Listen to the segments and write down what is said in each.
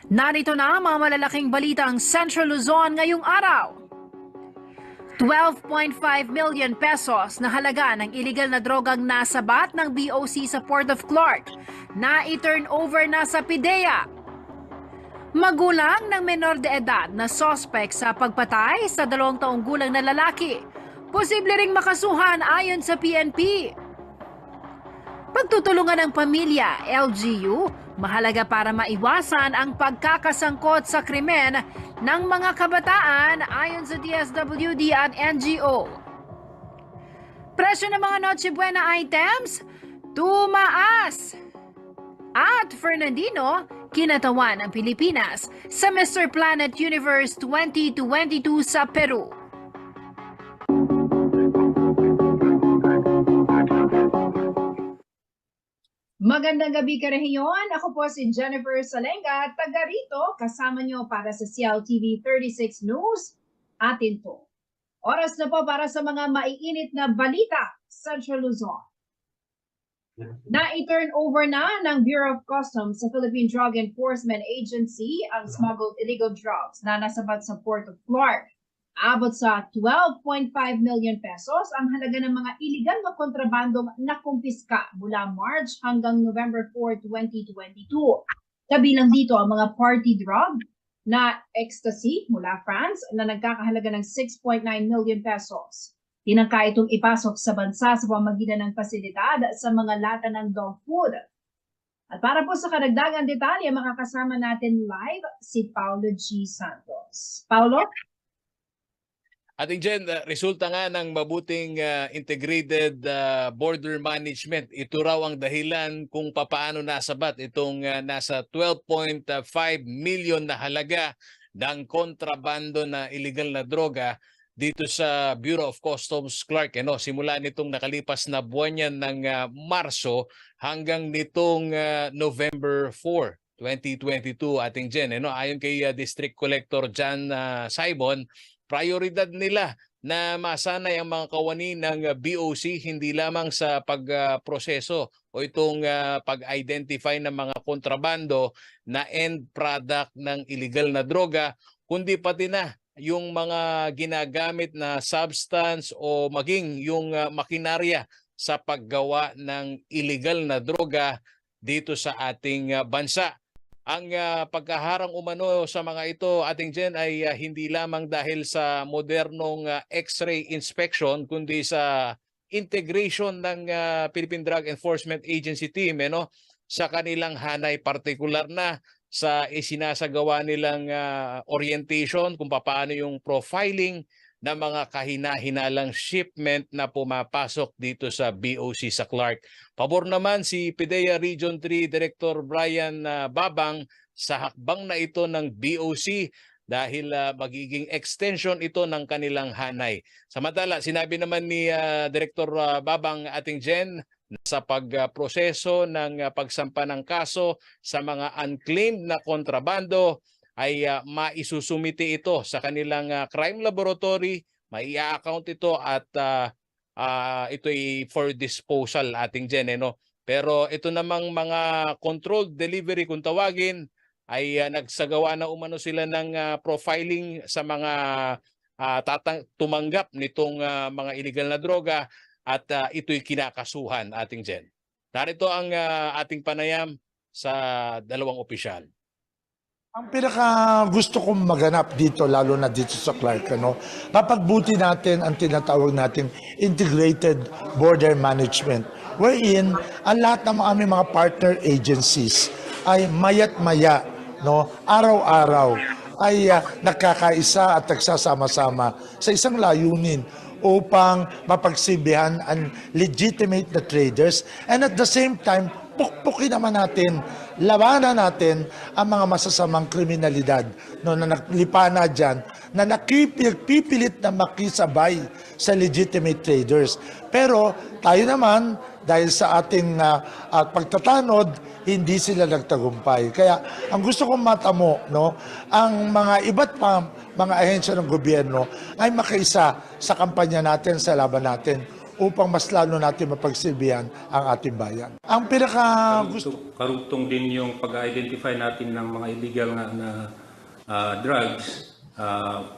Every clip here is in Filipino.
Narito na ang mga malalaking balitang Central Luzon ngayong araw. 12.5 million pesos na halaga ng illegal na drogang nasabat ng BOC sa Port of Clark na i-turn over na sa PIDEA. Magulang ng menor de edad na suspect sa pagpatay sa 2 taong gulang na lalaki. Posible ring makasuhan ayon sa PNP. Pagtutulungan ng pamilya, LGU, mahalaga para maiwasan ang pagkakasangkot sa krimen ng mga kabataan ayon sa DSWD at NGO. Presyo ng mga Noche Buena items, tumaas. At Fernandino, kinatawan ng Pilipinas sa Mr. Planet Universe 2022 sa Peru. Magandang gabi karehiyon. Ako po si Jennifer Salenga, taga rito, kasama nyo para sa CLTV 36 News. Atin po. Oras na po para sa mga maiinit na balita sa Central Luzon. Na-turn over na ng Bureau of Customs sa Philippine Drug Enforcement Agency ang smuggled illegal drugs na nasabat sa Port of Clark. Abot sa 12.5 million pesos ang halaga ng mga iligal na kontrabandong nakumpiska mula March hanggang November 4, 2022. Kabilang dito ang mga party drug na ecstasy mula France na nagkakahalaga ng 6.9 million pesos. Tinangka itong ipasok sa bansa sa pamamagitan ng pasilidad sa mga lata ng dog food. At para po sa karagdagang detalye, makakasama natin live si Paulo G. Santos. Paulo? Ating Jen, resulta nga ng mabuting integrated border management. Ito raw ang dahilan kung papaano nasabat itong nasa 12.5 million na halaga ng kontrabando na illegal na droga dito sa Bureau of Customs Clark. Simula nitong nakalipas na buwan yan ng Marso hanggang nitong November 4, 2022, ating Jen. Ayon kay District Collector John Saibon, prioridad nila na masanay ang mga kawani ng BOC hindi lamang sa pagproseso o itong pag-identify ng mga kontrabando na end product ng illegal na droga, kundi pati na yung mga ginagamit na substance o maging yung makinarya sa paggawa ng illegal na droga dito sa ating bansa. Ang pagkaharang umano sa mga ito, ating Jen, ay hindi lamang dahil sa modernong X-ray inspection, kundi sa integration ng Philippine Drug Enforcement Agency team sa kanilang hanay, partikular na sa isinasagawa nilang orientation kung paano yung profiling ng mga kahina-hinalang shipment na pumapasok dito sa BOC sa Clark. Pabor naman si PIDEA Region 3 Director Brian Babang sa hakbang na ito ng BOC dahil magiging extension ito ng kanilang hanay. Samantala, sinabi naman ni Director Babang, ating Jen, sa pagproseso ng pagsampa ng kaso sa mga unclaimed na kontrabando, ay maisusumite ito sa kanilang crime laboratory, mai-account ito at ito'y for disposal, ating Jen. Pero ito namang mga controlled delivery kung tawagin ay nagsagawa na umano sila ng profiling sa mga tumanggap nitong mga illegal na droga at ito'y kinakasuhan, ating Jen. Narito ang ating panayam sa dalawang opisyal. Ang pinaka gusto kong maganap dito, lalo na dito sa Clark, mapagbuti natin ang tinatawag natin integrated border management, wherein ang lahat ng aming mga partner agencies ay mayat-maya, araw-araw ay nakakaisa at nagsasama-sama sa isang layunin upang mapagsilbihan ang legitimate na traders, and at the same time pukpukin naman natin, labanan natin ang mga masasamang kriminalidad na naglipa na dyan na nakipilit na makisabay sa legitimate traders. Pero tayo naman, dahil sa ating pagtatanod, hindi sila nagtagumpay. Kaya ang gusto kong matamo, no, ang mga iba't pa mga ahensya ng gobyerno ay makaisa sa kampanya natin, sa laban natin, upang mas lalo natin mapagsilbihan ang ating bayan. Ang pinaka gusto... Karugtong din yung pag-identify natin ng mga illegal na drugs.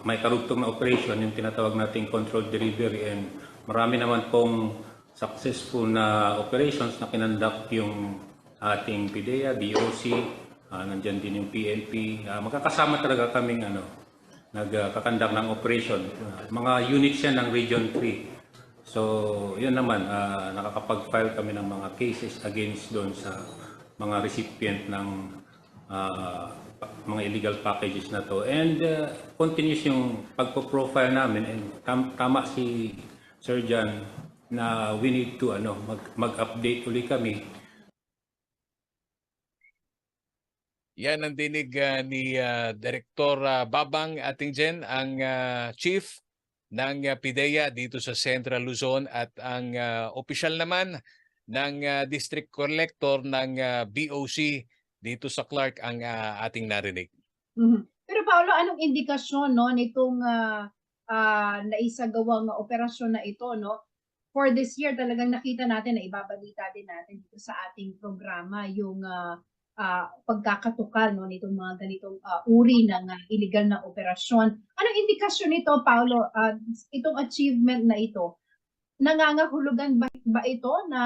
May karugtong na operation, yung tinatawag nating controlled delivery, and marami naman pong successful na operations na kinandak yung ating PIDEA, BOC, nandyan din yung PNP. Magkakasama talaga kaming nagkakandak ng operation. Mga units yan ng Region 3. So, yun naman, nakakapag-file kami ng mga cases against doon sa mga recipient ng mga illegal packages na to. And continuous yung pagpo-profile namin, and tama si Sir John na we need to mag-update uli kami. Yan ang dinig ni Director Babang ating Jen, ang Chief ng PIDEA dito sa Central Luzon, at ang opisyal naman ng District Collector ng BOC dito sa Clark ang ating narinig. Pero Paolo, anong indikasyon, no, nitong naisagawang operasyon na ito, no? For this year talagang nakita natin na ibabalita din natin dito sa ating programa yung pagkakatukal, no, nitong mga ganitong uri ng illegal na operasyon. Anong indikasyon nito, Paolo, itong achievement na ito? Nangangahulugan ba ito na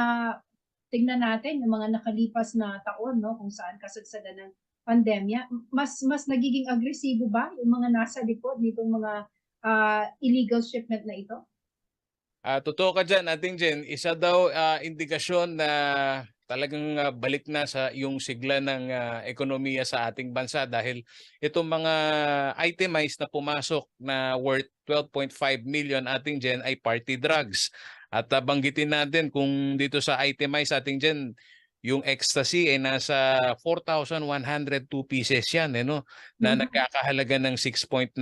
tingnan natin yung mga nakalipas na taon, no, kung saan kasagsagan ng pandemya, mas nagiging agresibo ba yung mga nasa likod nitong mga illegal shipment na ito? Totoo ka dyan, ating Jen. Isa daw indikasyon na talagang balik na sa yung sigla ng ekonomiya sa ating bansa, dahil itong mga itemized na pumasok na worth 12.5 million ating Jen ay party drugs. At banggitin natin kung dito sa itemized ating Jen, yung ecstasy ay nasa 4,102 pieces yan, no? Na nagkakahalaga ng 6.9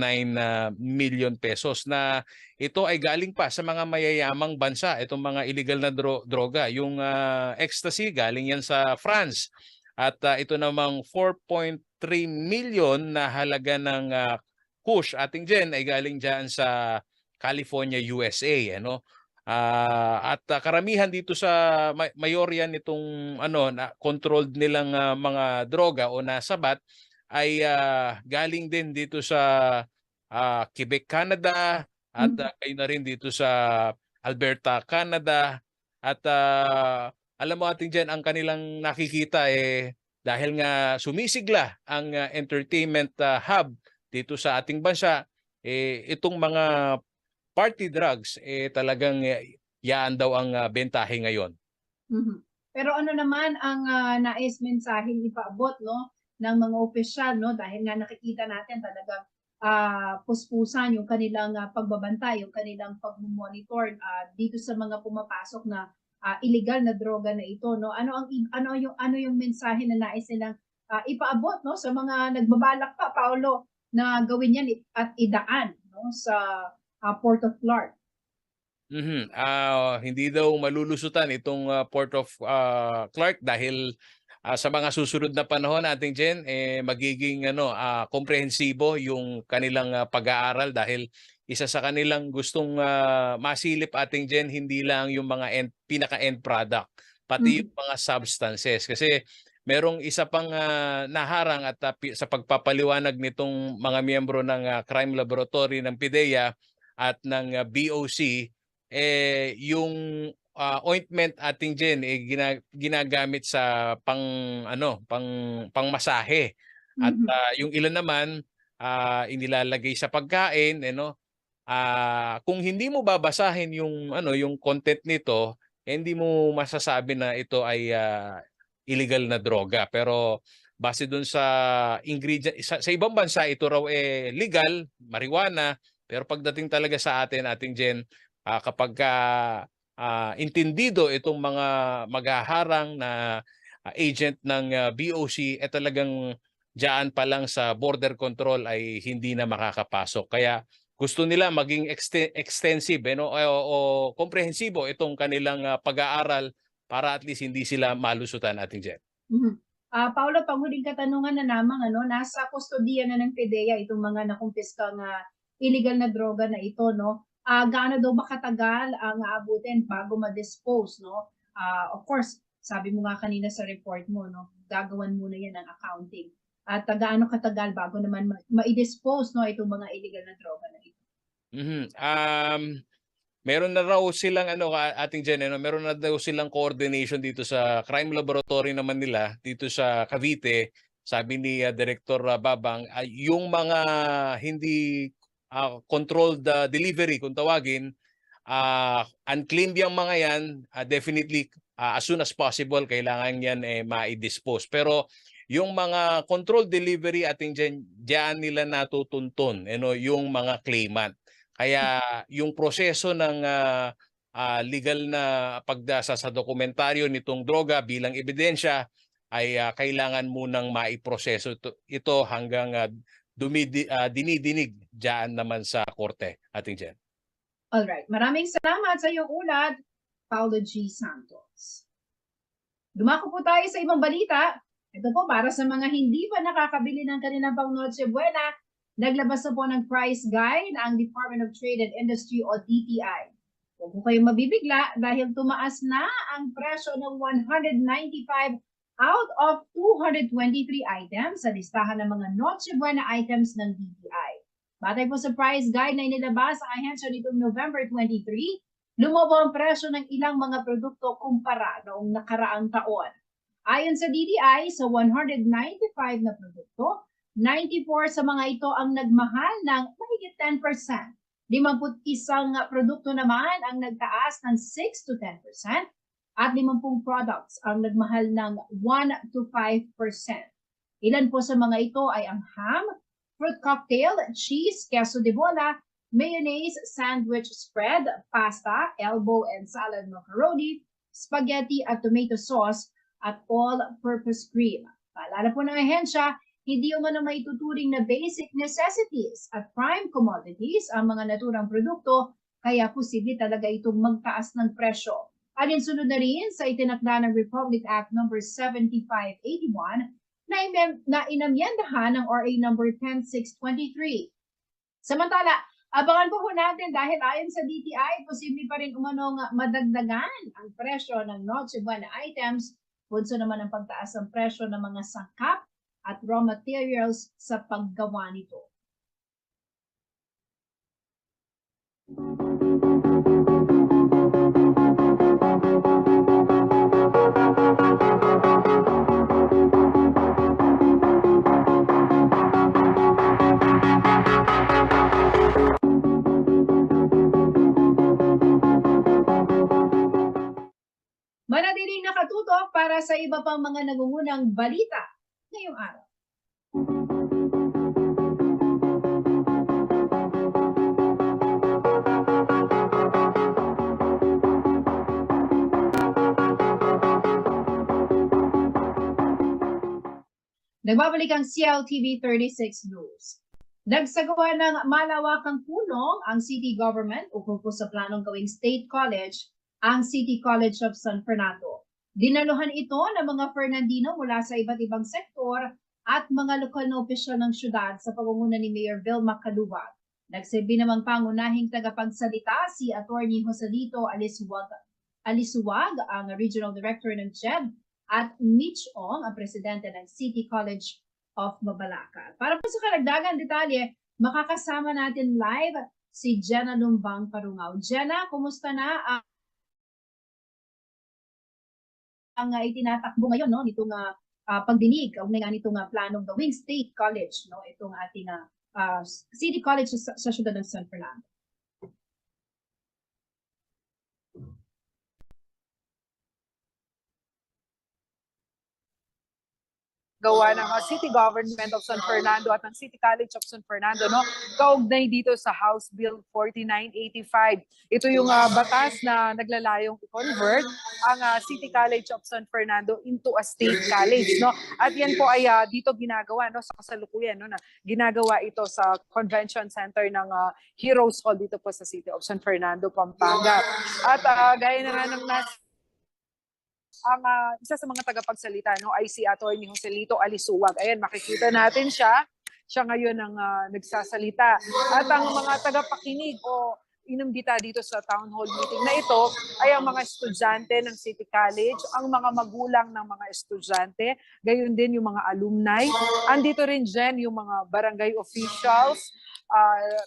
million pesos, na ito ay galing pa sa mga mayayamang bansa, itong mga illegal na droga. Yung ecstasy galing yan sa France, at ito namang 4.3 million na halaga ng kush ating Jen ay galing dyan sa California, USA, ano? At karamihan dito sa mayorya nitong na controlled nilang mga droga o nasabat ay galing din dito sa Quebec, Canada, at kayo na rin dito sa Alberta, Canada. At alam mo ating dyan, ang kanilang nakikita dahil nga sumisigla ang entertainment hub dito sa ating bansa, itong mga party drugs talagang yaan daw ang bentahe ngayon. Pero ano naman ang nais mensaheng ipaabot, no, ng mga opisyal, no, dahil nga nakikita natin talagang puspusan yung kanilang pagbabantay, yung kanilang pagmonitor dito sa mga pumapasok na illegal na droga na ito, no? Ano yung mensahe na nais nilang ipaabot, no, sa mga nagbabalak pa, Paolo, na gawin yan at idaan, no, sa Port of Clark? Hindi daw malulusutan itong Port of Clark dahil sa mga susunod na panahon ating Jen, magiging komprehensibo yung kanilang pag-aaral, dahil isa sa kanilang gustong masilip ating Jen, hindi lang yung mga pinaka-end product, pati yung mga substances. Kasi merong isa pang naharang at sa pagpapaliwanag nitong mga miyembro ng crime laboratory ng PIDEA at ng BOC, yung ointment ating Jen ginagamit sa pangmasahe. At yung ilan naman inilalagay sa pagkain, kung hindi mo babasahin yung content nito, hindi mo masasabi na ito ay illegal na droga. Pero base dun sa ingredient, sa ibang bansa ito raw legal, marijuana. Pero pagdating talaga sa ating Jen, kapag intindido itong mga maghaharang na agent ng BOC, talagang diyan pa lang sa border control ay hindi na makakapasok. Kaya gusto nila maging extensive o komprehensibo itong kanilang pag-aaral para at least hindi sila malusutan, ating Jen. Mhm. Paolo, panghuling katanungan na lamang, nasa kustodiya na ng PDEA itong mga nakumpiskang illegal na droga na ito, no? Gaano daw ba katagal ang aabutin bago ma-dispose, no? Of course, sabi mo nga kanina sa report mo, no? Gagawan muna yan ng accounting. At gaano katagal bago naman ma-dispose, no, itong mga illegal na droga na ito? Meron na raw silang ating Jen, meron na daw silang coordination dito sa crime laboratory naman nila dito sa Cavite. Sabi ni Director Babang, yung mga hindi controlled delivery kung tawagin, unclaimed yung mga yan, definitely as soon as possible kailangan yan ma-dispose. Pero yung mga controlled delivery, ating Jen, diyan nila natutuntun yung mga claimant. Kaya yung proseso ng legal na pagdasa sa dokumentaryo nitong droga bilang ebidensya ay kailangan munang maiproseso ito hanggang dinidinig diyan naman sa korte, ating Jen. Alright, maraming salamat sa iyong ulat, Paulo G. Santos. Dumako po tayo sa ibang balita. Ito po para sa mga hindi pa nakakabili ng kanilang pang Noche Buena. Naglabas na po ng price guide ang Department of Trade and Industry o DTI. Huwag po kayong mabibigla dahil tumaas na ang presyo ng 195 out of 223 items sa listahan ng mga Noche Buena items ng DTI. Batay po sa price guide na inilabas ang ahensya nitong November 23, lumobo ang presyo ng ilang mga produkto kumpara noong nakaraang taon. Ayon sa DTI, sa 195 na produkto, 94 sa mga ito ang nagmahal ng mahigit 10%. 51 produkto naman ang nagtaas ng 6 to 10% at 50 products ang nagmahal ng 1 to 5%. Ilan po sa mga ito ay ang ham, fruit cocktail, cheese, queso de bola, mayonnaise, sandwich spread, pasta, elbow and salad macaroni, spaghetti at tomato sauce at all-purpose cream. Paalala po ng ahensya, hindi umano may tuturing na basic necessities at prime commodities ang mga naturang produkto, kaya posible talaga itong magtaas ng presyo. Alinsunod na rin sa itinakda ng Republic Act No. 7581 na inamyendahan ng RA No. 10623. Samantala, abangan po natin dahil ayon sa DTI, posible pa rin umanong madagdagan ang presyo ng Noche Buena items, bunso naman ang pagtaas ng presyo ng mga sangkap at raw materials sa paggawa nito. Manatiling nakatutok para sa iba pang mga nangungunang balita ngayong araw. Nagbabalik ang CLTV 36 News. Nagsagawa ng malawakang pulong ang city government ukol po sa planong gawing state college ang City College of San Fernando. Dinaluhan ito ng mga Fernandino mula sa iba't ibang sektor at mga lokal na opisyal ng syudad sa pangunguna ni Mayor Vilma Calubag. Nagsilbi namang pangunahing tagapagsalita si Attorney Joselito Alisuwag, ang Regional Director ng JED, at Mitch Ong, ang Presidente ng City College of Mabalacat. Para po sa karagdagan detalye, makakasama natin live si Jenna Lumbang Parungaw. Jenna, kumusta na ang itinatakbo ngayon nitong pagdinig o nga nitong planong gawing state college, itong ating City College sa siyudad ng San Fernando? gawa ng City Government of San Fernando at ng City College of San Fernando, no? Kaugnay dito sa House Bill 4985. Ito yung batas na naglalayong i-convert ang City College of San Fernando into a state college, no? At yan po ay dito ginagawa, no, sa kasalukuyan, no, na ginagawa ito sa Convention Center ng Heroes Hall dito po sa City of San Fernando, Pampanga. At gaya na nga ng ang isa sa mga tagapagsalita, no, ay si Atty. Joselito Alisuwag. Ayan, makikita natin siya. Siya ngayon ang nagsasalita. At ang mga tagapakinig o inimbita dito sa town hall meeting na ito ay ang mga estudyante ng City College, ang mga magulang ng mga estudyante, gayon din yung mga alumni. Andito rin dyan yung mga barangay officials,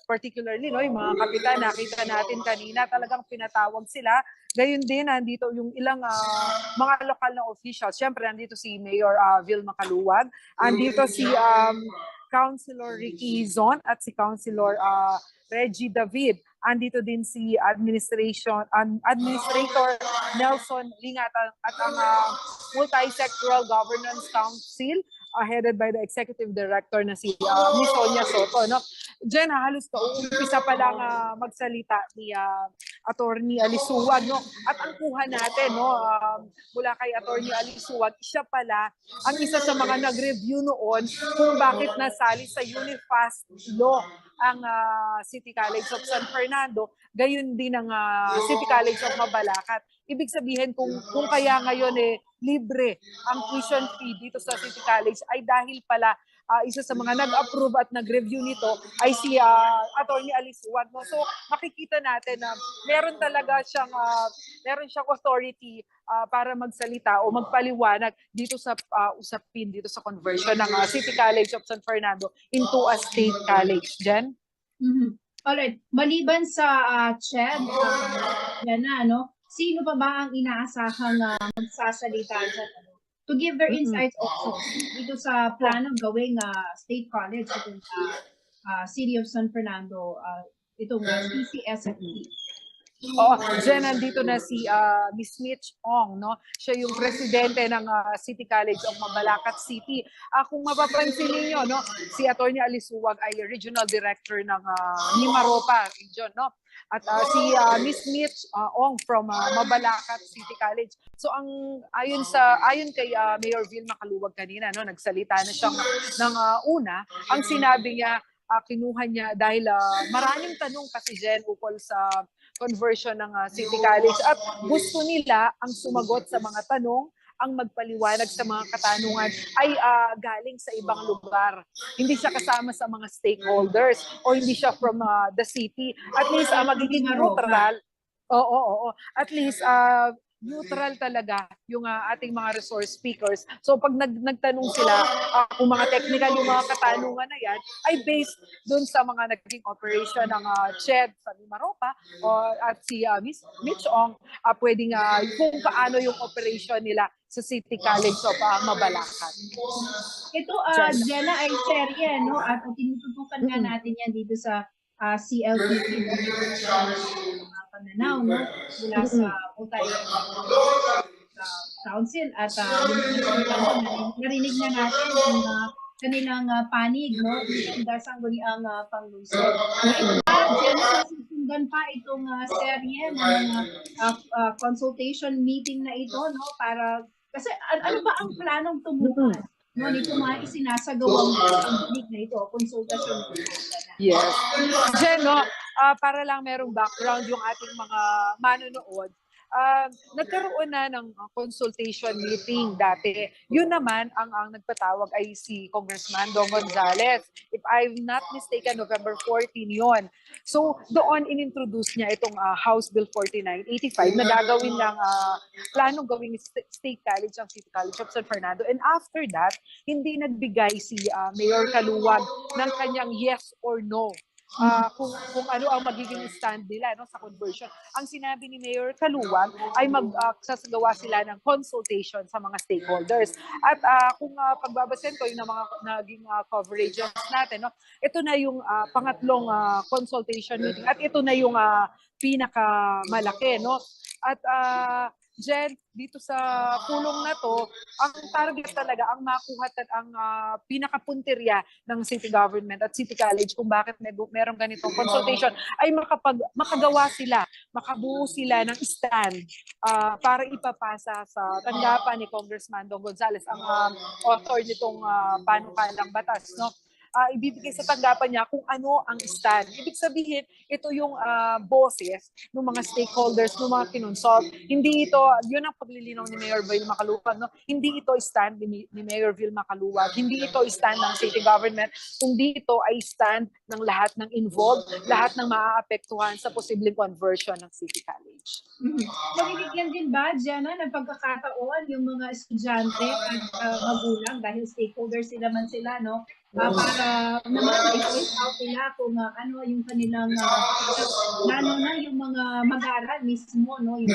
particularly, no, yung mga kapitan, nakita natin kanina, talagang pinatawag sila. Gayon din, nandito yung ilang mga lokal na officials. Siyempre, nandito si Mayor Vilma Caluwag, andito si Councilor Ricky Izon at si Councilor Reggie David. Andito din si Administrator Nelson Lingatan at ang Multi-Sectoral Governance Council headed by the Executive Director na si Ms. Sonia Soto. No? Diyan, halos umpisa pa lang magsalita ni Atty. Alisuwag. No? At ang kuha natin, no, mula kay Atty. Alisuwag, siya pala ang isa sa mga nag-review noon kung bakit nasali sa Unifast Law ang City College of San Fernando, gayon din ang City College of Mabalacat. Ibig sabihin kung kaya ngayon libre ang tuition fee dito sa City College ay dahil pala isa sa mga nag-approve at nag-review nito ay si Atty. Alisuwag. No? So makikita natin na meron siyang authority para magsalita o magpaliwanag dito sa usapin dito sa conversion ng City College of San Fernando into a state college. Jen? Mm-hmm. Alright, maliban sa CHED, yan na, no? Sino pa ba ang inaasahang magsasalita dyan? To give their insights also dito sa planong gawing state college itong City of San Fernando, itong CCSFP. Jen, nandito na si Ms. Mitch Ong, no? Siya yung presidente ng City College of Mabalacat City. Kung mapapansin niyo, no, si Atty. Alisuwag ay regional director ng Mimaropa region, no? At si Ms. Mitch Ong from Mabalacat City College. So ayon kay Mayor Vilma Caluwag kanina, no, nagsalita na siyang ng una, ang sinabi niya kinuha niya dahil maraming tanong kasi Jen ukol sa conversion ng City College at gusto nila ang sumagot sa mga tanong, ang magpaliwanag sa mga katanungan ay galing sa ibang lugar. Hindi siya kasama sa mga stakeholders o hindi siya from the city. At least magiging neutral. Oo. At least neutral talaga yung ating mga resource speakers. So pag nagtanong sila kung mga technical yung mga katanungan na yan ay based dun sa mga naging operation ng CHED sa Mimaropa at si Ms. Mitch Ong pwedeng kung paano yung operation nila sa City College of Mabalacat. Ito, Jenna, ay serye, no? At tinututukan nga natin yan dito sa CLTV pananaw, no? Mula sa Multi-Council at narinig na natin yung kanilang panig, no? Ang sangguniang panglusod. Jenna, susundan pa itong serye ng consultation meeting na ito, no? Para kasi ano ba ang planong tumukan? No, nito mga isinasagawang meeting na ito, consultation. Yes. Jen, no, para lang merong background yung ating mga manonood, nagkaroon na ng consultation meeting dati. Yun naman, ang nagpatawag ay si Congressman Dong Gonzales. If I'm not mistaken, November 14 yon. So, doon inintroduce niya itong House Bill 4985 na gagawin ng planong gawing State College ang City College of San Fernando. And after that, hindi nagbigay si Mayor Caluwag ng kanyang yes or no. Kung ano ang magiging stand nila, no, sa conversion. Ang sinabi ni Mayor Caluwag ay magsasagawa sila ng consultation sa mga stakeholders. At kung pagbabasen ko yung mga naging coverages natin, no, ito na yung pangatlong consultation meeting at ito na yung pinakamalaki, no. At Jen, dito sa pulong na to, ang target talaga, ang makuha at ang pinakapuntirya ng city government at city college kung bakit merong ganitong consultation ay makagawa sila, makabuo sila ng stand para ipapasa sa tanggapan ni Congressman Dong Gonzales, ang author nitong panukalang batas, no? Ibibigay sa tanggapan niya kung ano ang stand. Ibig sabihin, ito yung boses ng mga stakeholders, ng mga kinonsult. Hindi ito, yun ang paglilinaw ni Mayor Vil Macaluwag, no? Hindi ito stand ni Mayor Vil Macaluwag, hindi ito stand ng city government, kundi ito ay stand ng lahat ng involved, lahat ng maaapektuhan sa posibleng conversion ng city college. Mabibigyan din ba, Jenna, ng pagkakataon yung mga estudyante at magulang dahil stakeholders sila man sila, no? Para naman i-voice out nila kung ano yung kanilang lalo na yung mga mag-aaral mismo, no? Yung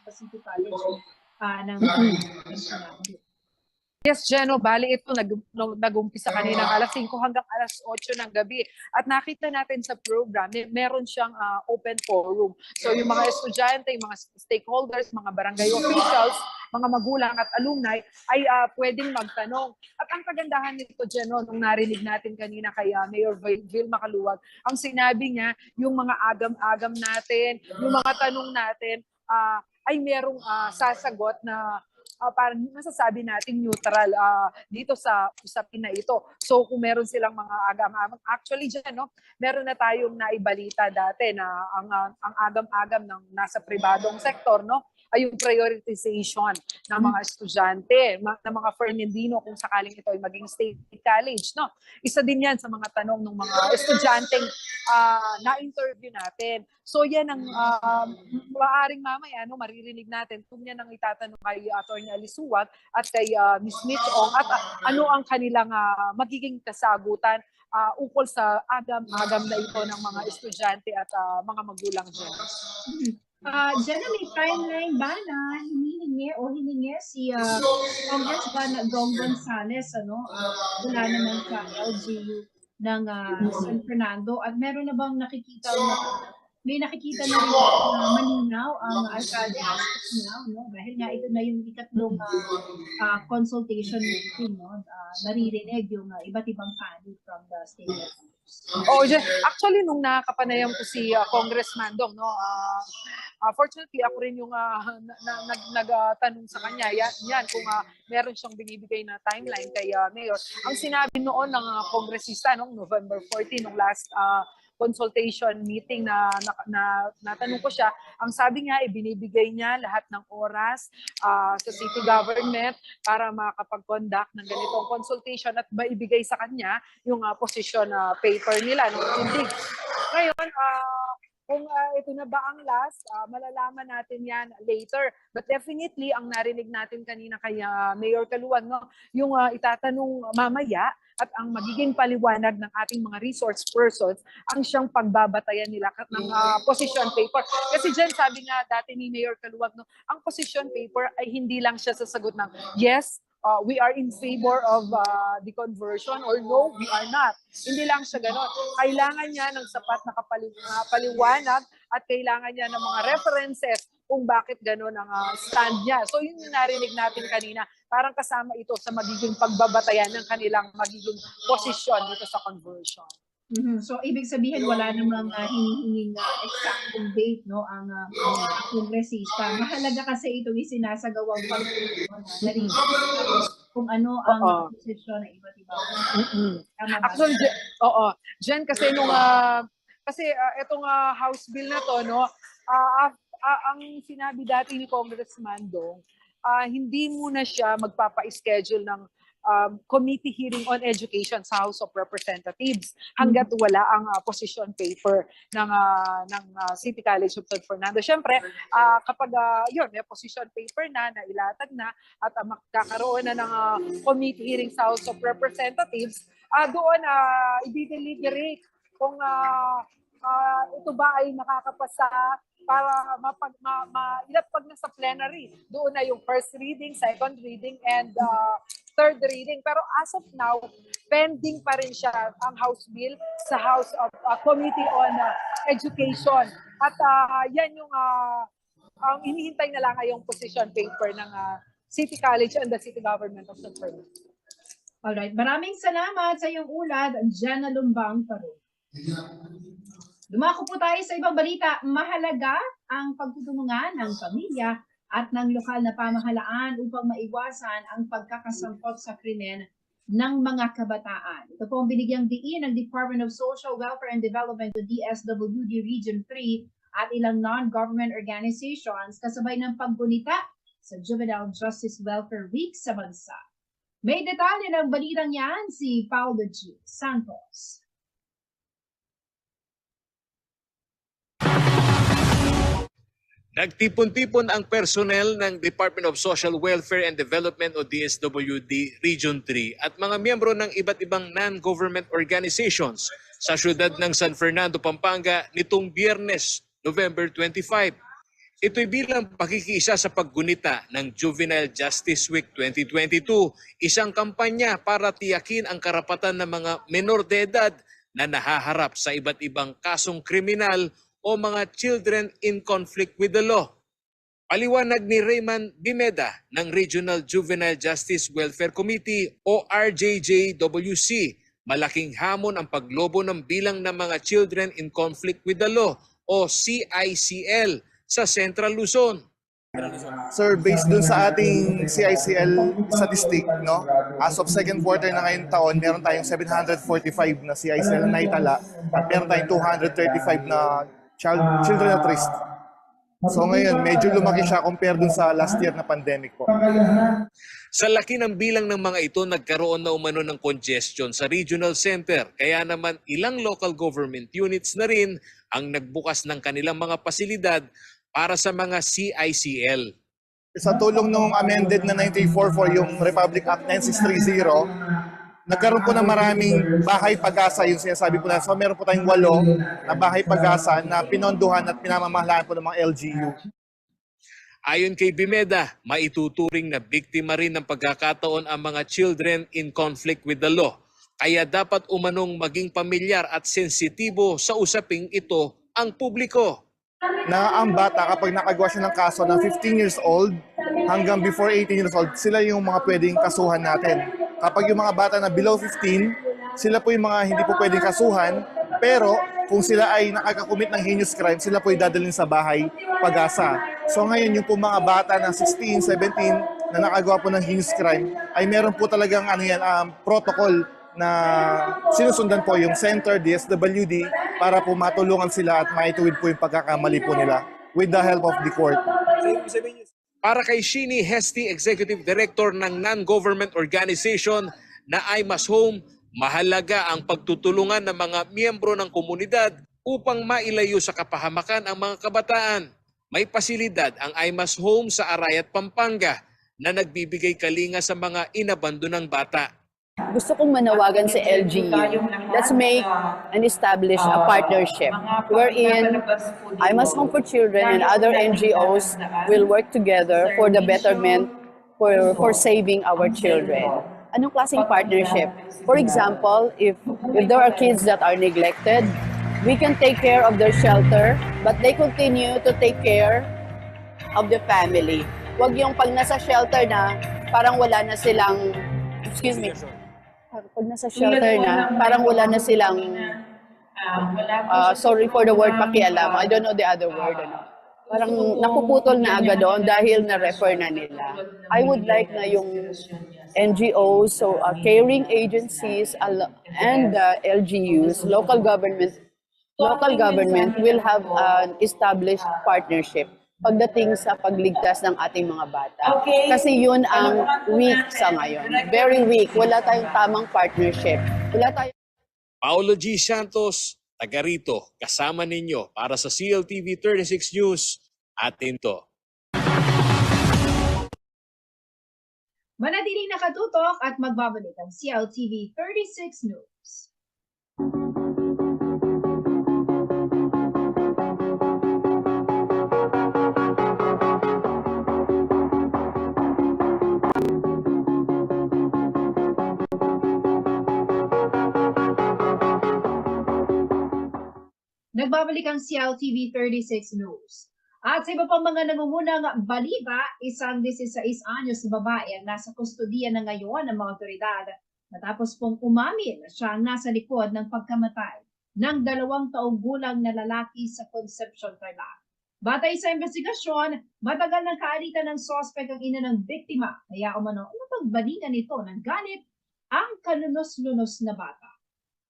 sa City College ng Yes, Jeno, bali ito nag-umpisa kanina alas 5 hanggang alas 8 ng gabi. At nakita natin sa program, meron siyang open forum. So yung mga estudyante, yung mga stakeholders, mga barangay officials, mga magulang at alumni ay pwedeng magtanong. At ang kagandahan nito, Jeno, nung narinig natin kanina kay Mayor Vil Macaluwag, ang sinabi niya, yung mga agam-agam natin, yung mga tanong natin, ay merong sasagot na parang masasabi natin neutral dito sa usapin na ito. So kung meron silang mga agam-agam, actually dyan, no, meron na tayong naibalita dati na ang agam-agam ng nasa pribadong sektor, no, ay yung prioritization ng mga estudyante, ng mga Fernandino kung sakaling ito ay maging state college, no. Isa din yan sa mga tanong ng mga estudyanteng na-interview natin. So yan ang maaaring mamaya, no, maririnig natin kung yan ang itatanong kay Atty. Alisuwag at kay Ms. Mitch Ong at ano ang kanilang magiging kasagutan ukol sa agam-agam na ito ng mga estudyante at mga magulang dyan. Jenna, may timeline ba na hiningi si Congressman Dong Gonzales, mula naman sa LGU ng San Fernando, at meron na bang nakikita na rin malinaw ang alcalde aspect now, no? Dahil nga ito na yung ikatlong consultation meeting, no? Naririnig yung iba't ibang panig from the state. Actually, nung nakapanayam ko si Congressman Dong, no, fortunately, ako rin yung nagtanong sa kanya, yan kung meron siyang binibigay na timeline kay Mayor. Ang sinabi noon ng kongresista noong November 14, nung last consultation meeting na natanong ko siya, ang sabi niya, ibinibigay niya lahat ng oras sa city government para makapag-conduct ng ganitong consultation at maibigay sa kanya yung position paper nila. Hindi. Ngayon, kung ito na ba ang last, malalaman natin yan later. But definitely, ang narinig natin kanina kay Mayor Caluwag, no, yung itatanong mamaya at ang magiging paliwanag ng ating mga resource persons ang siyang pagbabatayan nila ng position paper. Kasi dyan, sabi nga dati ni Mayor Caluwag, no, ang position paper ay hindi lang siya sasagot ng yes, we are in favor of the conversion or no, we are not. Hindi lang siya gano'n. Kailangan niya ng sapat na paliwanag at kailangan niya ng mga references kung bakit gano'n ang stand niya. So yun yung narinig natin kanina. Parang kasama ito sa magiging pagbabatayan ng kanilang magiging posisyon dito sa conversion. So ibig sabihin wala namang hinihinging exact date, no, ang kongresista. Mahalaga kasi ito yung sinasagawang pagtutunan kung ano ang posisyon ng iba't ibang. Actually, Jen, kasi nung itong House Bill na to, no, ang sinabi dati ni Congressman Dong, hindi muna siya magpapa-schedule ng committee hearing on education sa House of Representatives hanggat wala ang position paper ng City College of San Fernando. Siyempre, kapag may position paper na ilatag na at magkakaroon na ng committee hearing sa House of Representatives, doon i-deliberate kung ito ba ay nakakapasa para ilapag na sa plenary. Doon na yung first reading, second reading, and third reading. Pero as of now, pending pa rin siya ang House Bill sa House of Committee on Education. At yan yung Ang hinihintay na lang ay yung position paper ng City College and the City Government of San Fernando. Alright, maraming salamat sa iyong ulat, Jenna Lumbang Tarong. Dumako po tayo sa ibang balita. Mahalaga ang pagtutulungan ng pamilya at ng lokal na pamahalaan upang maiwasan ang pagkakasangkot sa krimen ng mga kabataan. Ito po ang binigyang diin ng Department of Social Welfare and Development o DSWD Region 3 at ilang non-government organizations kasabay ng paggunita sa Juvenile Justice Welfare Week sa bansa. May detalye ng balitang yan si Paulo G. Santos. Nagtipon-tipon ang personnel ng Department of Social Welfare and Development o DSWD Region 3 at mga miyembro ng iba't ibang non-government organizations sa syudad ng San Fernando, Pampanga nitong Biyernes, November 25. Ito'y bilang pakikiisa sa paggunita ng Juvenile Justice Week 2022, isang kampanya para tiyakin ang karapatan ng mga menor de edad na nahaharap sa iba't ibang kasong kriminal o mga children in conflict with the law. Paliwanag ni Raymond Bimeda ng Regional Juvenile Justice Welfare Committee o RJJWC, malaking hamon ang paglobo ng bilang ng mga children in conflict with the law o CICL sa Central Luzon. Sir, based dun sa ating CICL statistic, no? As of second quarter na ngayong taon, meron tayong 745 na CICL na naitala at meron tayong 235 na children at risk. So ngayon, medyo lumaki siya compare dun sa last year na pandemic po. Sa laki ng bilang ng mga ito, nagkaroon na umano ng congestion sa regional center. Kaya naman ilang local government units na rin ang nagbukas ng kanilang mga pasilidad para sa mga CICL. Sa tulong ng amended na 1944 yung Republic Act 9630, nagkaroon po ng maraming bahay pag-asa, yung sinasabi po na. So meron po tayong 8 na bahay pag-asa na pinondohan at pinamamahalaan po ng mga LGU. Ayon kay Bimeda, maituturing na biktima rin ng pagkakataon ang mga children in conflict with the law. Kaya dapat umanong maging pamilyar at sensitibo sa usaping ito ang publiko. Na ang bata kapag nakagawa siya ng kaso na 15 years old hanggang before 18 years old, sila yung mga pwedeng kasuhan natin. Kapag yung mga bata na below 15, sila po yung mga hindi po pwedeng kasuhan, pero kung sila ay nakakakumit ng heinous crime, sila po ay dadalhin sa bahay pag-asa. So ngayon yung po mga bata na 16, 17 na nakagawa po ng heinous crime, ay meron po talagang protocol na sinusundan po yung Center, DSWD, para po matulungan sila at maituwid po yung pagkakamali po nila with the help of the court. Para kay Shini Hesti, Executive Director ng non-government organization na IMAS Home, mahalaga ang pagtutulungan ng mga miyembro ng komunidad upang mailayo sa kapahamakan ang mga kabataan. May pasilidad ang IMAS Home sa Arayat, Pampanga na nagbibigay kalinga sa mga inabandonang bata. Gusto kong manawagan sa LGU. Let's make and establish a partnership wherein IMAS Home for Children and other NGOs will work together for the betterment, for saving our children. Anong klaseng partnership? For example, if there are kids that are neglected, we can take care of their shelter, but they continue to take care of the family. Huwag yung pag nasa shelter na, parang wala na silang, pag nasa shelter na, parang wala na silang, sorry for the word pakialam, I don't know the other word, parang napuputol na agad doon dahil na-refer na nila. I would like na yung NGOs, so caring agencies and LGUs, local government will have an established partnership pagdating sa pagligtas ng ating mga bata. Kasi yun ang weak sa ngayon. Very weak. Wala tayong tamang partnership. Wala tayong... Paulo G. Santos, taga rito, kasama ninyo para sa CLTV 36 News. Atin to. Manatiling nakatutok at magbabalik ang CLTV 36 News. Nagbabalik ang CLTV 36 News. At sa iba pang mga nangungunang balita, isang 16 anyos na babae ang nasa kustodiya na ngayon ng mga otoridad matapos pong umamin na siya ang nasa likod ng pagkamatay ng 2 taong gulang na lalaki sa Concepcion, Tarlac. Batay sa investigasyon, matagal ng kaalitan ng sospek ang ina ng biktima, kaya umano napagbalingan nito ng galit ang kalunos-lunos na bata.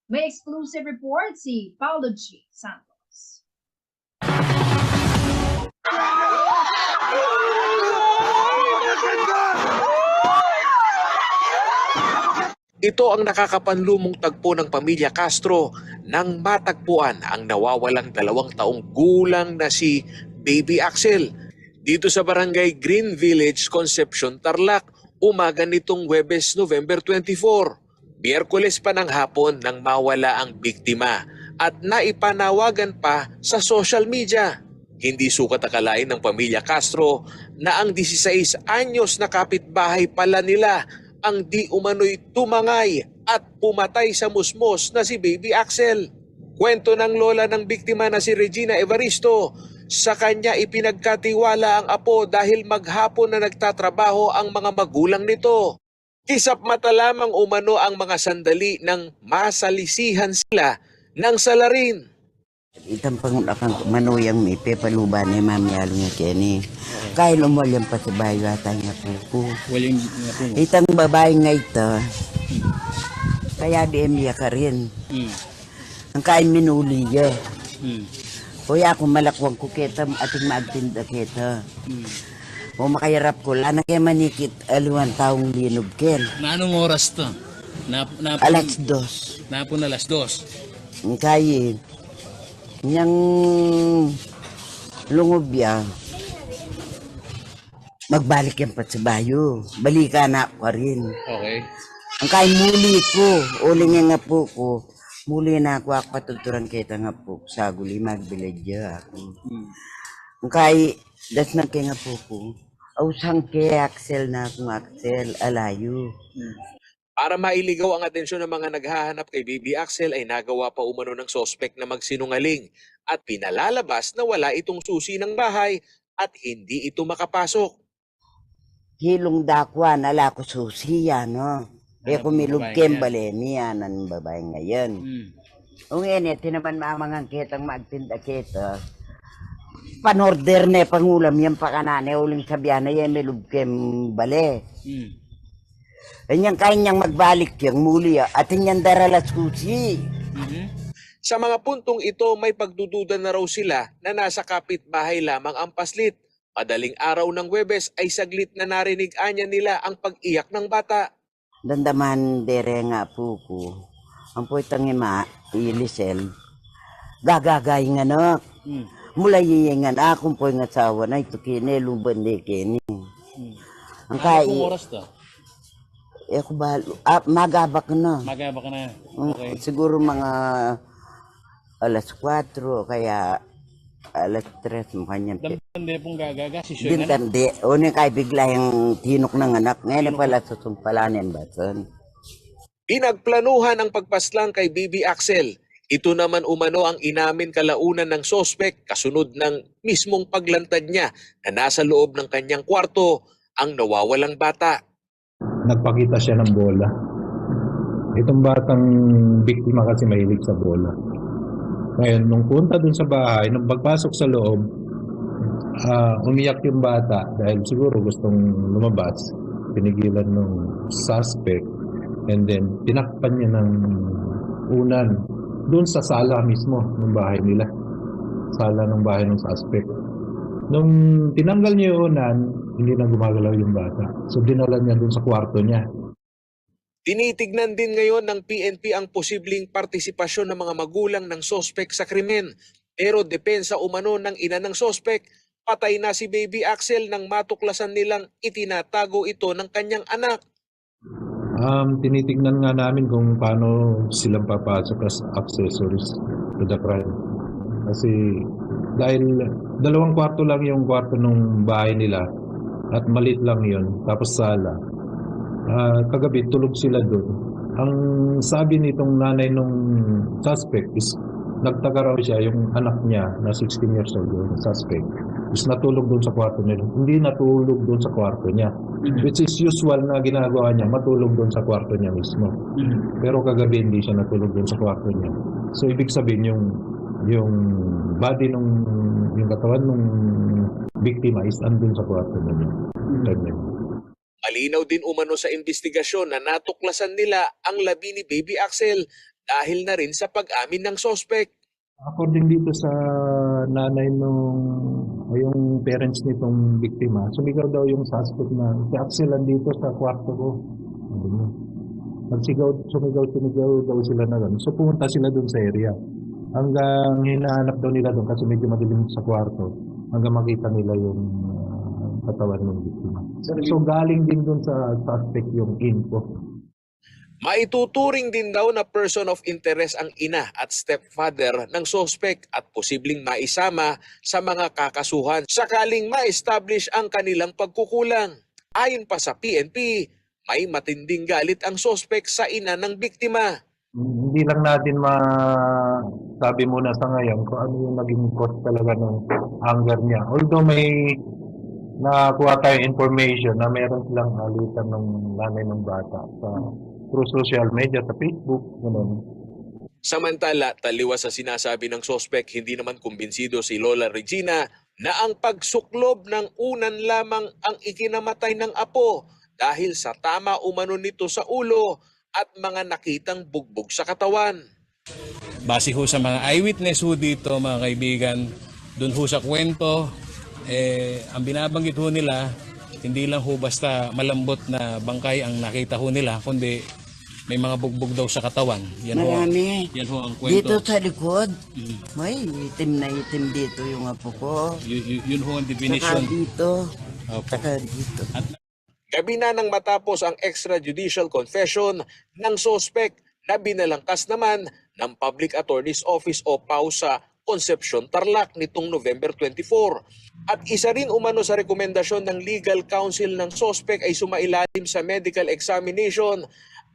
May exclusive report si Paulo G. Santos. Ito ang nakakapanlumong tagpo ng pamilya Castro nang matagpuan ang nawawalang 2 taong gulang na si Baby Axel. Dito sa barangay Green Village, Concepcion, Tarlac, umaga nitong Huwebes, November 24. Miyerkules pa ng hapon nang mawala ang biktima at naipanawagan pa sa social media. Hindi sukat akalain ng pamilya Castro na ang 16 anyos na kapitbahay pala nila ang di umano'y tumangay at pumatay sa musmos na si Baby Axel. Kwento ng lola ng biktima na si Regina Evaristo, sa kanya ipinagkatiwala ang apo dahil maghapon na nagtatrabaho ang mga magulang nito. Kisap mata lamang umano ang mga sandali nang masalisihan sila ng salarin. Itang pangulakang manuyang may pepaluban ni Mami Along nga kini. Kahit lumalyang pa sa bayo atay nga po. Itang babae nga ito, kaya di emiya ka rin. Ang kain minuli ya. Kuya ako malakwang kuketa ating maagtinda kita. O makayarap ko, lana kaya manikit aluan taong linubken. Na anong oras to? Alas 2. Napon alas 2. Ang kain. Yang lungob ya. Magbalik yan pa sa bayo. Balika na ako rin. Okay. Ang kain muli ko. Uling nga po ko. Muli na ako patuturan kita nga po. Sa guli magbiladya ako. Ang kain, das na kaya nga po ko. Ausang kaya Axel na akong Axel. Alayo. Para mailigaw ang atensyon ng mga naghahanap kay Baby Axel ay nagawa pa umano ng sospek na magsinungaling at pinalalabas na wala itong susi ng bahay at hindi ito makapasok. Hilong dakwa nala ko susiya, no? E kumilugkem baleniya ng babae ngayon. O ngayon, tinaman mamangang kitang magtinda kita. Panorder na pangulam yan pa kanane, uling sabihan na yan, milugkem bale. Kanyang kanyang magbalik yung muli at inyang darala susi. Sa mga puntong ito, may pagdududa na raw sila na nasa kapitbahay lamang ang paslit. Madaling araw ng Huwebes ay saglit na narinig anya nila ang pag-iyak ng bata. Dandaman dere nga po ko. Ang puwitang ima, ilisel. Gagagay nga anak. Mula yiyengan akong po yung asawa na ito kini, luban di kini. Ang kai... Anong oras to? Eh ko ba, magabak na. Magaba ka na. Okay. Siguro mga alas 4 kaya alas 3 mo kanyang. Hindi pong gagaga, si Shoy na. Dintandi. O ni kay bigla yung tinok ng anak. Ngayon pala susumpalanin ba son? Pinagplanuhan ang pagpaslang kay Baby Axel. Ito naman umano ang inamin kalaunan ng sospek kasunod ng mismong paglantad niya na nasa loob ng kanyang kwarto ang nawawalang bata. Nagpakita siya ng bola. Itong batang biktima kasi mahilig sa bola. Ngayon, nung punta dun sa bahay, nung pagpasok sa loob, umiyak yung bata dahil siguro gustong lumabas. Pinigilan ng suspect and then tinakpan niya ng unan doon sa sala mismo ng bahay nila. Sala ng bahay ng suspect. Nung tinanggal niya yung unan, hindi na gumagalaw yung bata. So dinala niya doon sa kwarto niya. Tinitignan din ngayon ng PNP ang posibleng partisipasyon ng mga magulang ng sospek sa krimen. Pero depensa umano ng ina ng sospek, patay na si Baby Axel nang matuklasan nilang itinatago ito ng kanyang anak. Tinitignan nga namin kung paano silang papasok as accessories to the crime. Kasi dahil 2 kwarto lang yung kwarto ng bahay nila at maliit lang yun, tapos sala. Kagabi tulog sila doon. Ang sabi nitong nanay nung suspect is nagtaka raw siya yung anak niya na 16 years old, yung suspect. is natulog doon sa kwarto niya. Hindi natulog doon sa kwarto niya. Which is usual na ginagawa niya, matulog doon sa kwarto niya mismo. Pero kagabi hindi siya natulog doon sa kwarto niya. So ibig sabihin yung body yung katawan ng biktima is andun sa kwarto niya. Malinaw din umano sa investigasyon na natuklasan nila ang labi ni Baby Axel dahil na rin sa pag-amin ng sospek. According dito sa nanay yung parents nitong biktima, sumigaw daw yung suspect na si Axel andito sa kwarto ko. Sumigaw daw sila na doon. So pumunta sila doon sa area. Hanggang hinahanap daw nila doon kasi medyo madilim sa kwarto. Hanggang makita nila yung katawan ng biktima. So galing din doon sa suspect yung info. Maituturing din daw na person of interest ang ina at stepfather ng sospek at posibleng maisama sa mga kakasuhan sakaling ma-establish ang kanilang pagkukulang. Ayon pa sa PNP, may matinding galit ang sospek sa ina ng biktima. Hindi lang natin masabi muna sa ngayon kung ano yung naging cause talaga ng anger niya. Although may nakuha tayong information na meron silang alitan ng nanay ng bata through social media, sa Facebook, gano'n. Samantala, taliwas sa sinasabi ng sospek, hindi naman kumbinsido si Lola Regina na ang pagsuklob ng unan lamang ang ikinamatay ng apo dahil sa tama umano nito sa ulo at mga nakitang bugbog sa katawan. Base ho sa mga eyewitness ho dito, mga kaibigan, dun ho sa kwento, ang binabanggit ho nila, hindi lang ho basta malambot na bangkay ang nakita ho nila, kundi may mga bugbog daw sa katawan. Marami. Yan ho ang kwento. Dito sa likod, may itim na itim dito yung apo ko. Yun ho ang definition. Saka dito. Opo. Saka dito. Gabi na nang matapos ang extrajudicial confession ng sospek na binalangkas naman ng Public Attorney's Office o PAO sa Concepcion, Tarlac nitong November 24. At isa rin umano sa rekomendasyon ng legal counsel ng sospek ay sumailalim sa medical examination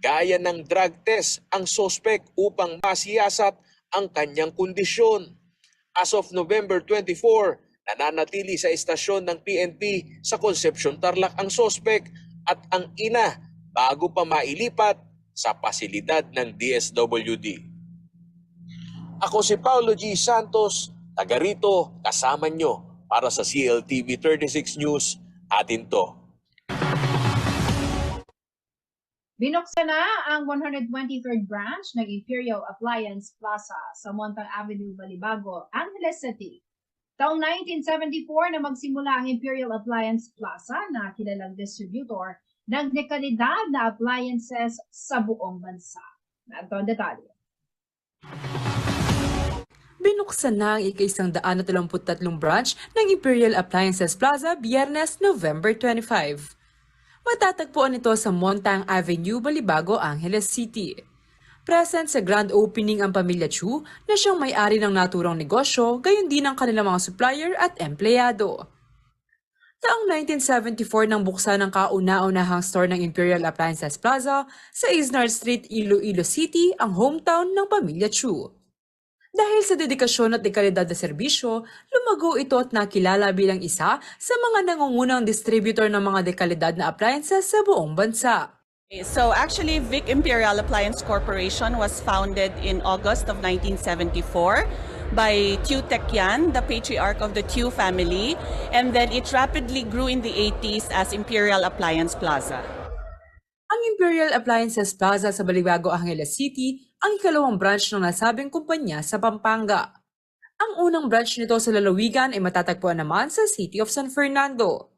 gaya ng drug test ang sospek upang masiyasat ang kanyang kondisyon. As of November 24, nananatili sa istasyon ng PNP sa Concepcion, Tarlac ang sospek at ang ina bago pa mailipat sa pasilidad ng DSWD. Ako si Paulo G. Santos, taga rito, kasama nyo para sa CLTV 36 News, atin to. Binuksan na ang 123rd branch ng Imperial Appliance Plaza sa Montang Avenue, Balibago, Angeles City. Taong 1974 na magsimula ang Imperial Appliance Plaza na kilalang distributor ng dekalidad na appliances sa buong bansa. Ito ang detalye. Binuksan na ang ika-133 branch ng Imperial Appliances Plaza Biyernes, November 25. Matatagpuan ito sa Montang Avenue, Balibago, Angeles City. Present sa grand opening ang pamilya Chu na siyang may-ari ng naturang negosyo, gayon din ang kanilang mga supplier at empleyado. Taong 1974 nang buksan ang kauna-unahang store ng Imperial Appliances Plaza sa Isnard Street, Iloilo City, ang hometown ng pamilya Chu. Dahil sa dedikasyon at dekalidad na serbisyo, lumago ito at nakilala bilang isa sa mga nangungunang distributor ng mga dekalidad na appliances sa buong bansa. So actually, Vic Imperial Appliance Corporation was founded in August of 1974 by Thieu Tec Yan, the patriarch of the Thieu family, and then it rapidly grew in the 80s as Imperial Appliance Plaza. Ang Imperial Appliances Plaza sa Balibago, Angeles City, ang ikalawang branch ng nasabing kumpanya sa Pampanga. Ang unang branch nito sa lalawigan ay matatagpuan naman sa City of San Fernando.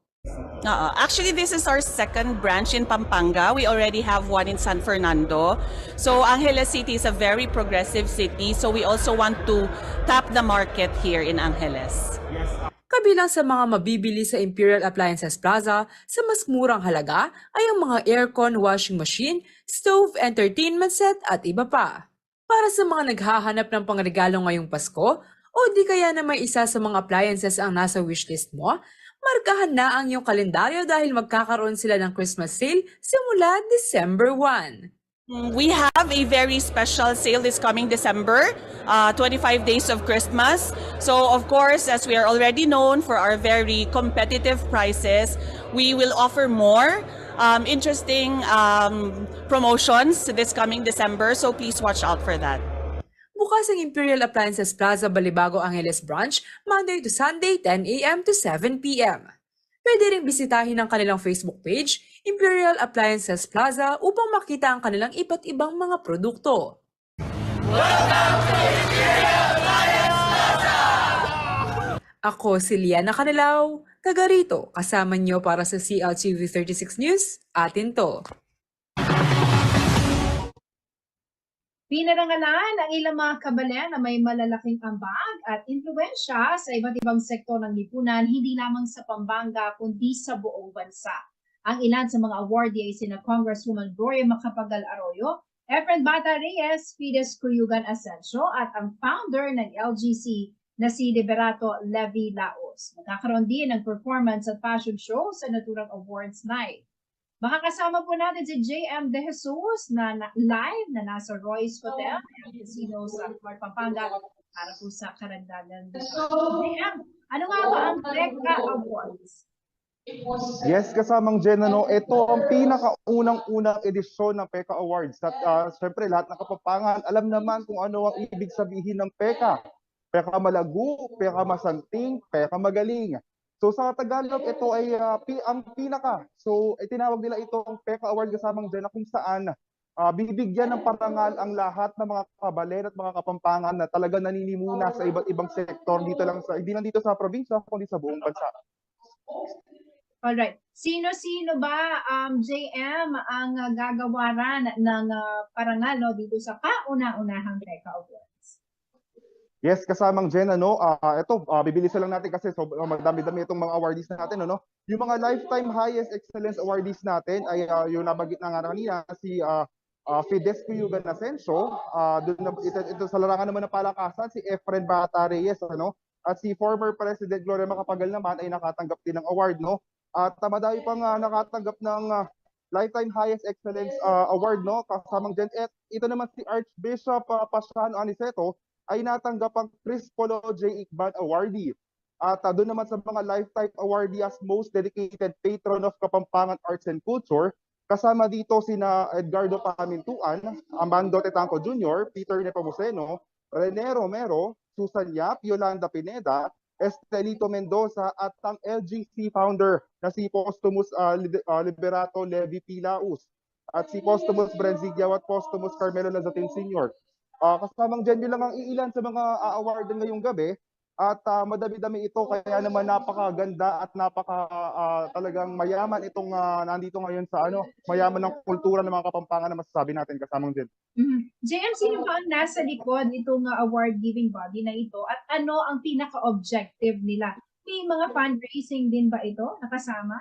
Actually, this is our second branch in Pampanga. We already have one in San Fernando. So Angeles City is a very progressive city, so we also want to tap the market here in Angeles. Kabilang sa mga mabibili sa Imperial Appliances Plaza sa mas murang halaga ay ang mga aircon, washing machine, stove, entertainment set at iba pa. Para sa mga naghahanap ng pangregalo ngayong Pasko o di kaya na may isa sa mga appliances ang nasa wishlist mo, markahan na ang iyong kalendaryo dahil magkakaroon sila ng Christmas sale simula December 1. We have a very special sale this coming December, 25 days of Christmas. So of course, as we are already known for our very competitive prices, we will offer more interesting promotions this coming December. So please watch out for that. Bukas ang Imperial Appliances Plaza Balibago Angeles branch Monday to Sunday 10 a.m. to 7 p.m. Pwede rin bisitahin ang kanilang Facebook page, Imperial Appliances Plaza, upang makita ang kanilang iba't ibang mga produkto. Welcome to Imperial Appliance Plaza! Ako si Liana Canilaw, taga rito, kasama niyo para sa CLTV 36 News, atin to. Pinarangalan ang ilang mga kabalen na may malalaking ambag at impluwensya sa iba't ibang sektor ng lipunan, hindi lamang sa Pampanga kundi sa buong bansa. Ang ilan sa mga awardee ay sina Congresswoman Gloria Macapagal Arroyo, Efren Bata Reyes, Fides Cuyugan Asensio at ang founder ng LGC na si Liberato Levi Laos. Magkakaroon din ng performance at fashion show sa naturang awards night. Makakasama po natin si JM De Jesus na live na nasa Royce Hotel, Casino sa Clark, Pampanga para po sa karagdagan. JM, ano nga ba ang PECA Awards? Yes, kasamang Jen, ito ang pinakaunang-unang edisyon ng PECA Awards. At syempre lahat ng Kapampangan alam naman kung ano ang ibig sabihin ng PECA. PECA malago, PECA masanting, PECA magaling. So sa Tagalog, ito ay ang pinaka. So tinawag nila itong PECA Award kasamang dyan na kung saan bibigyan ng parangal ang lahat ng mga kabalen at mga Kapampangan na talaga naninimuna sa iba't ibang sektor dito lang sa hindi lang dito sa probinsya kundi sa buong bansa. Alright. Sino-sino ba, JM, ang gagawaran ng parangal dito sa kauna-unahang PECA Awards? Yes, kasamang Jen, bibilisan lang natin kasi madami-dami itong mga awardees natin, Yung mga Lifetime Highest Excellence awardees natin ay yung nabanggit na nga kanina, si Fides Cuyugan Asensio, ito sa larangan naman ng palakasan, si Efren Bata Reyes, at si former President Gloria Macapagal naman ay nakatanggap din ng award, At madami pang nakatanggap ng Lifetime Highest Excellence Award, kasamang Jen. At ito naman si Archbishop Pasiano Aniceto, ay natanggap ang Chris Polo J. Iqbal Awardee. At doon naman sa mga Lifetime Awardee as Most Dedicated Patron of Kapampangan Arts and Culture, kasama dito sina Edgardo Pamintuan, Amando Tetanco Jr., Peter Nepomuceno, Rene Romero, Susan Yap, Yolanda Pineda, Estelito Mendoza at ang LGC founder na si Postumus Liberato Levi P. Laos at si Postumus Brenzigyaw at Postumus Carmelo Lazatin Sr. Kasamang dyan, yun lang ang iilan sa mga awardan ngayong gabi at madami-dami ito kaya naman napakaganda at talagang mayaman itong nandito ngayon sa mayaman ng kultura ng mga Kapampangan na masasabi natin kasamang dyan. JM, sino ba ang nasa likod itong award-giving body na ito at ano ang pinaka-objective nila? May mga fundraising din ba ito nakasama?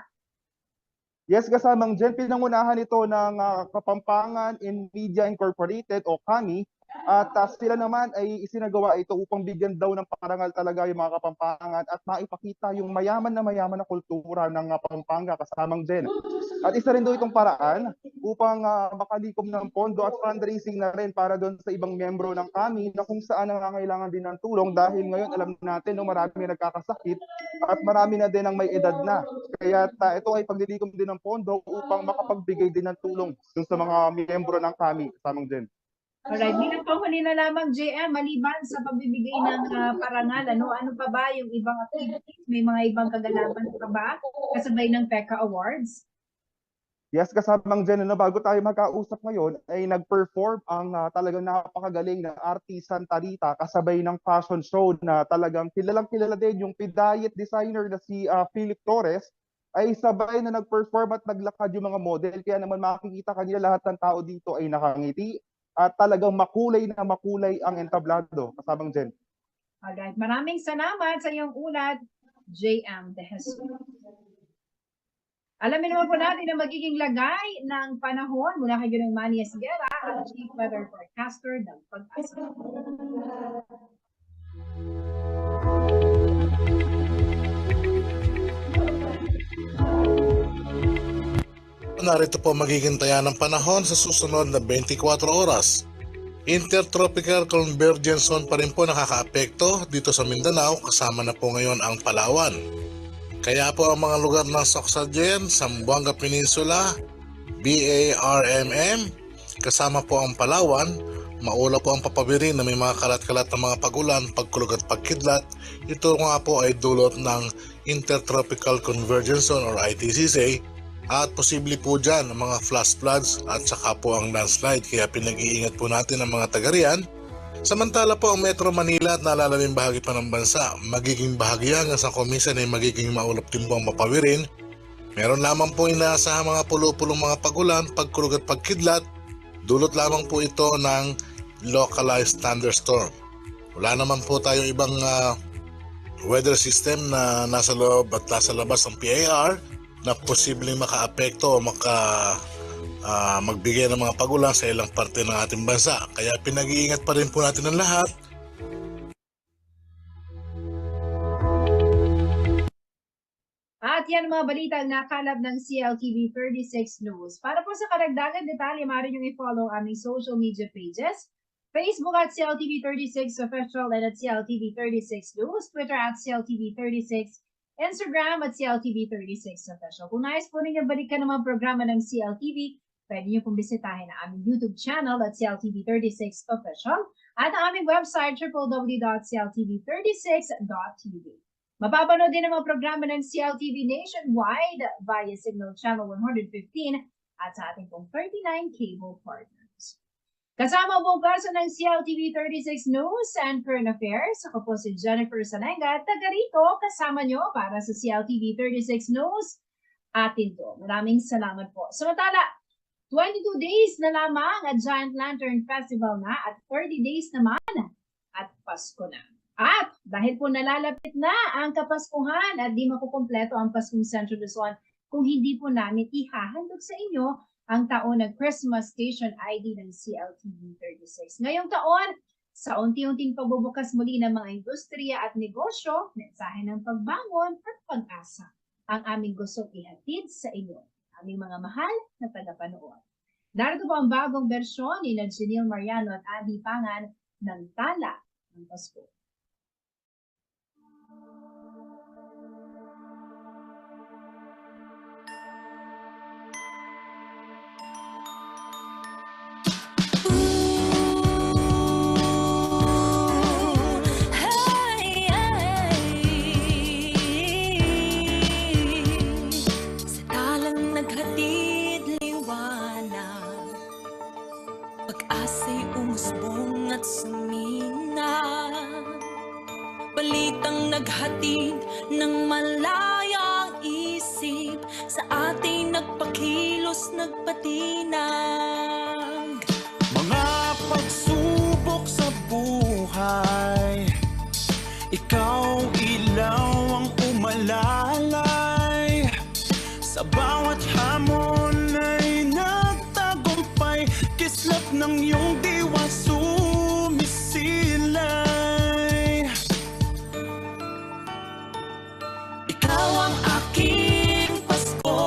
Yes, kasamang dyan, pinangunahan ito ng Kapampangan in Media Incorporated o KAMI. At sila naman ay isinagawa ito upang bigyan daw ng parangal talaga yung mga Kapampangan at maipakita yung mayaman na kultura ng Pampanga kasamang Jen. At isa rin daw itong paraan upang makalikom ng pondo at fundraising na rin para doon sa ibang membro ng kami na kung saan nangangailangan din ng tulong dahil ngayon alam natin marami nagkakasakit at marami na din ang may edad na. Kaya ito ay paglilikom din ng pondo upang makapagbigay din ng tulong doon sa mga miyembro ng kami kasamang Jen. Alright, bilang panghuli na lamang JM, maliban sa pagbibigay ng parangal, ano pa ba yung ibang activities? May mga ibang kaganapan pa ba kasabay ng PECA Awards? Yes, kasamang Jen, bago tayo magkausap ngayon, ay nag-perform ang talagang napakagaling na artisan Tarita kasabay ng fashion show na talagang kilalang-kilala din yung diet designer na si Philip Torres ay sabay na nag-perform at naglakad yung mga model. Kaya naman makikita kanila lahat ng tao dito ay nakangiti at talagang makulay na makulay ang entablado, kasamang Jen. Alright, maraming salamat sa iyong ulat, JM De Jesus. Alamin naman po natin ang magiging lagay ng panahon mula kay Ginong Manny Esguera, ang Chief Weather Forecaster ng Pag-asa. Narito po magiging taya ng panahon sa susunod na 24 oras. Intertropical Convergence Zone pa rin po nakakaapekto dito sa Mindanao, kasama na po ngayon ang Palawan. Kaya po ang mga lugar ng Socsagen, Zamboanga Peninsula, BARMM, kasama po ang Palawan, maula po ang papabirin na may mga kalat-kalat na mga pagulan, pagkulog at pagkidlat. Ito nga po ay dulot ng Intertropical Convergence Zone or ITCZ at posible po dyan ang mga flash floods at saka po ang landslide, kaya pinag-iingat po natin ang mga taga-riyan. Samantala po ang Metro Manila at nalalaming bahagi pa ng bansa, magiging bahagi hanggang sa kuminsan ay magiging maulap din po ang papawirin. Meron lamang po inaasahang mga pulo-pulong mga pagulan, pagkulog at pagkidlat. Dulot lamang po ito ng localized thunderstorm. Wala naman po tayo ibang weather system na nasa loob at nasa labas ng PAR na posibleng makaapekto o magbigay ng mga pagulan sa ilang parte ng ating bansa. Kaya pinag-iingat pa rin po natin ang lahat. At yan ang mga balitang nakalap ng CLTV 36 News. Para po sa karagdagan detalye, maaari niyong i-follow aming social media pages. Facebook at CLTV 36 Official and at CLTV 36 News. Twitter at CLTV 36. Instagram at CLTV 36 Official. Kung nais po ninyo balikan ng mga programa ng CLTV, pwede niyo pong bisitahin ang aming YouTube channel at CLTV 36 Official at ang aming website www.cltv36.tv. Mapapanood din ang mga programa ng CLTV nationwide via Signal Channel 115 at sa ating pong 39 cable partners. Kasama po kaso ng CLTV 36 News and Current Affairs. Ako po si Jennifer Salenga, taga rito kasama nyo para sa CLTV 36 News. Atin to. Maraming salamat po. Samantala, 22 days na lamang at Giant Lantern Festival na at 30 days naman at Pasko na. At dahil po nalalapit na ang Kapaskuhan at di makukumpleto ang Paskong Central Luzon kung hindi po namin ihahandog sa inyo ang taon ng Christmas Station ID ng CLTV 36. Ngayong taon, sa unti-unting pagbubukas muli ng mga industriya at negosyo, mensahe ng pagbangon at pag-asa ang aming gustong ihatid sa inyo, aming mga mahal na tagapanood. Narito po ang bagong bersyon ni Janelle Mariano at Andy Pangan ng Tala ng Pasko. Balitang naghatid ng malayang isip sa ating nagpakilos, nagpatinag. Mga pagsubok sa buhay, ikaw ilaw ang umalalay. Sa bawat hamon ay nagtagumpay, kislap ng iyong diwa sumisilay. Ikaw ang aking Pasko,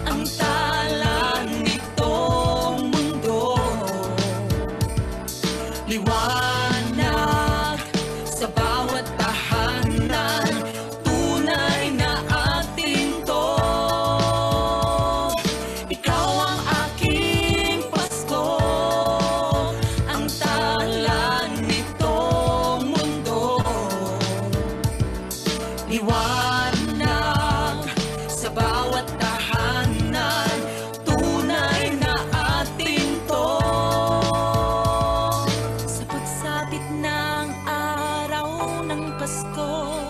ang tala nitong mundo. Liwanag sa bawat tahanan, tunay na atin to. Ikaw ang aking Pasko, ang tala nitong mundo. Liwanag sa bawat tahanan, tunay na atin to. Sa pagsapit ng araw ng Pasko,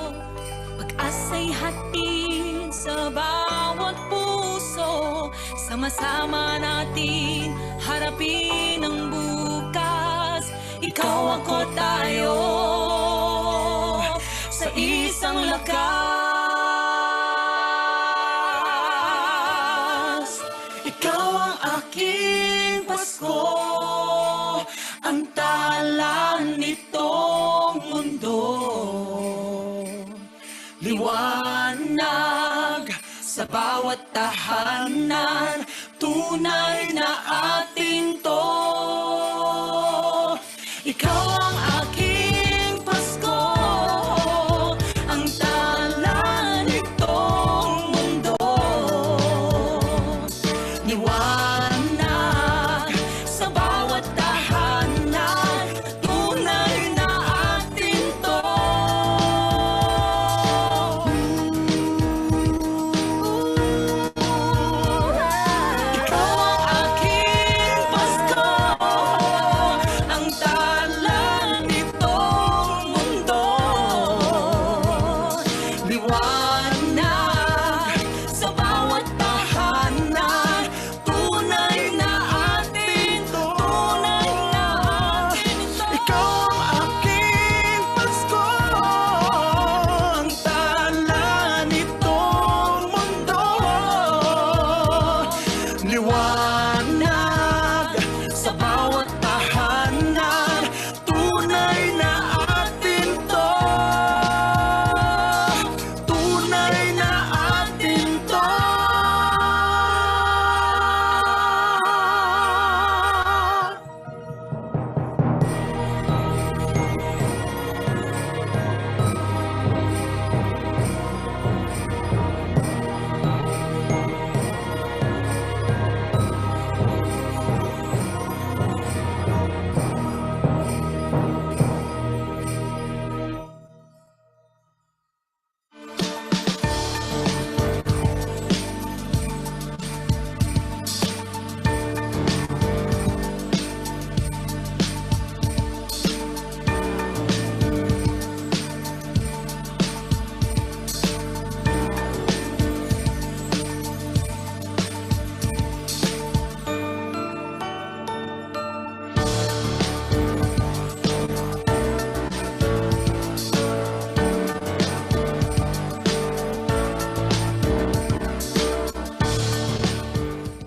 pag-asa'y hatid sa bawat puso. Sama-sama natin harapin ang bukas. Ikaw, ako, tayo sa isang lakas. Ikaw ang aking Pasko, ang tala nitong mundo. Liwanag sa bawat bawat tahanan, tunay na atin to. Ikaw ang aking Pasko, ang tala nitong mundo. Niwala